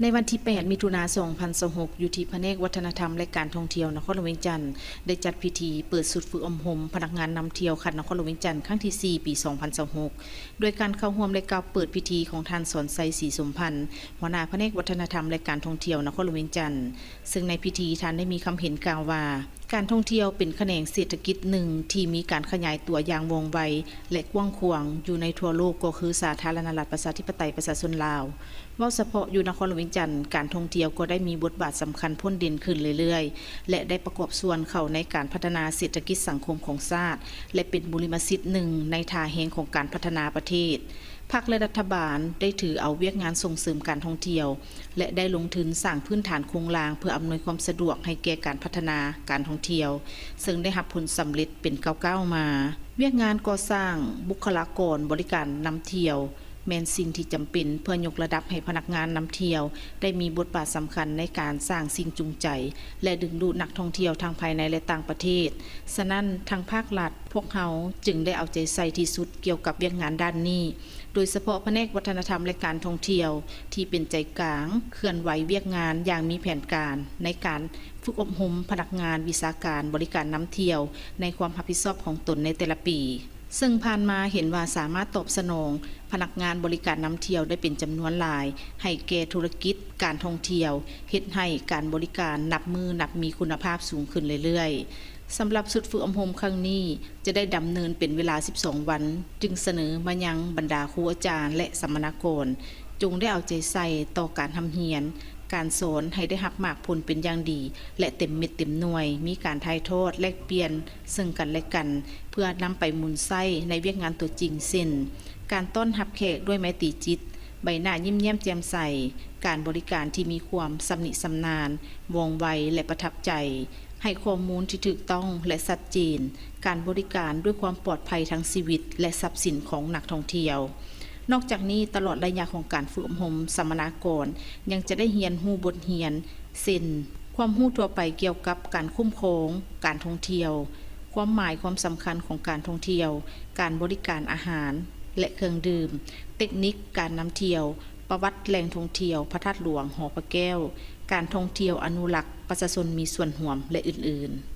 ในวันที่ 8 มิถุนายน 2026 อยู่ที่แผนกวัฒนธรรมและการท่องเที่ยวนครหลวงเวียงจันทน์ได้จัดพิธีเปิดสุดฝึกอบรมพนักงานนำเที่ยวคัดนครหลวงเวียงจันทน์ครั้งที่ 4 ปี 2026 โดยการเข้าร่วมและกล่าวเปิดพิธีของท่านสอนไซศรีสมพันธ์หัวหน้าแผนกวัฒนธรรมและการท่องเที่ยวนครหลวงเวียงจันทน์ซึ่งในพิธีท่านได้มีคำเห็นกล่าวว่าการท่องเที่ยวเป็นแขนงเศรษฐกิจหนึ่งที่มีการขยายตัวอย่างว่องไวและกว้างขวางอยู่ในทั่วโลกก็คือสาธารณรัฐประชาธิปไตยประชาชนลาวเว้าเฉพาะอยู่นครหลวงเวียงจันทน์การท่องเที่ยวก็ได้มีบทบาทสำคัญพ้นเด่นขึ้นเรื่อยๆและได้ประกอบส่วนเข้าในการพัฒนาเศรษฐกิจสังคมของชาติและเป็นบุริมสิทธิ์หนึ่งในท่าแห่งของการพัฒนาประเทศพรรคและรัฐบาลได้ถือเอาเวียกงานส่งเสริมการท่องเที่ยวและได้ลงทุนสร้างพื้นฐานโครงสร้างเพื่ออำนวยความสะดวกให้แก่การพัฒนาการท่องเที่ยวซึ่งได้รับผลสำเร็จเป็นก้าวๆมาเวียกงานก่อสร้างบุคลากรบริการนำเที่ยวแม้นสิ่งที่จำเป็นเพื่อยกระดับให้พนักงานนำเที่ยวได้มีบทบาทสำคัญในการสร้างสิ่งจูงใจและดึงดูดนักท่องเที่ยวทั้งภายในและต่างประเทศฉะนั้นทางภาครัฐพวกเขาจึงได้เอาใจใส่ที่สุดเกี่ยวกับเวียกงานด้านนี้โดยเฉพาะแผนกวัฒนธรรมและการท่องเที่ยวที่เป็นใจกลางเคลื่อนไหวเวียกงานอย่างมีแผนการในการฝึกอบรมพนักงานวิชาการบริการนำเที่ยวในความรับผิดชอบของตนในแต่ละปีซึ่งผ่านมาเห็นว่าสามารถตอบสนองพนักงานบริการนำเที่ยวได้เป็นจำนวนหลายให้แก่ธุรกิจการท่องเที่ยวเฮ็ดให้การบริการนับมีคุณภาพสูงขึ้นเรื่อยๆสำหรับสุดฝึกอบรมครั้งนี้จะได้ดำเนินเป็นเวลา 12 วันจึงเสนอมายังบรรดาครูอาจารย์และสัมมนากรจงได้เอาใจใส่ต่อการทำเรียนการสอนให้ได้รับมากผลเป็นอย่างดีและเต็มเม็ดเต็มหน่วยมีการถ่ายทอดแลกเปลี่ยนซึ่งกันและกันเพื่อนำไปหมุนไส้ในเวียกงานตัวจริงเช่นการต้อนรับแขกด้วยไมตรีจิตใบหน้ายิ้มแย้มแจ่มใสการบริการที่มีความสำนิสำนานว่องไวและประทับใจให้ข้อมูลที่ถูกต้องและชัดเจนการบริการด้วยความปลอดภัยทั้งชีวิตและทรัพย์สินของนักท่องเที่ยวนอกจากนี้ตลอดระยะของการฝึกอบรมสัมมนากรยังจะได้เรียนรู้บทเรียนเช่นความรู้ทั่วไปเกี่ยวกับการคุ้มครองการท่องเที่ยวความหมายความสำคัญของการท่องเที่ยวการบริการอาหารและเครื่องดื่มเทคนิคการนำเที่ยวประวัติแหล่งท่องเที่ยวพระธาตุหลวงหอพระแก้วการท่องเที่ยวอนุรักษ์ประชาชนมีส่วนร่วมและอื่นๆ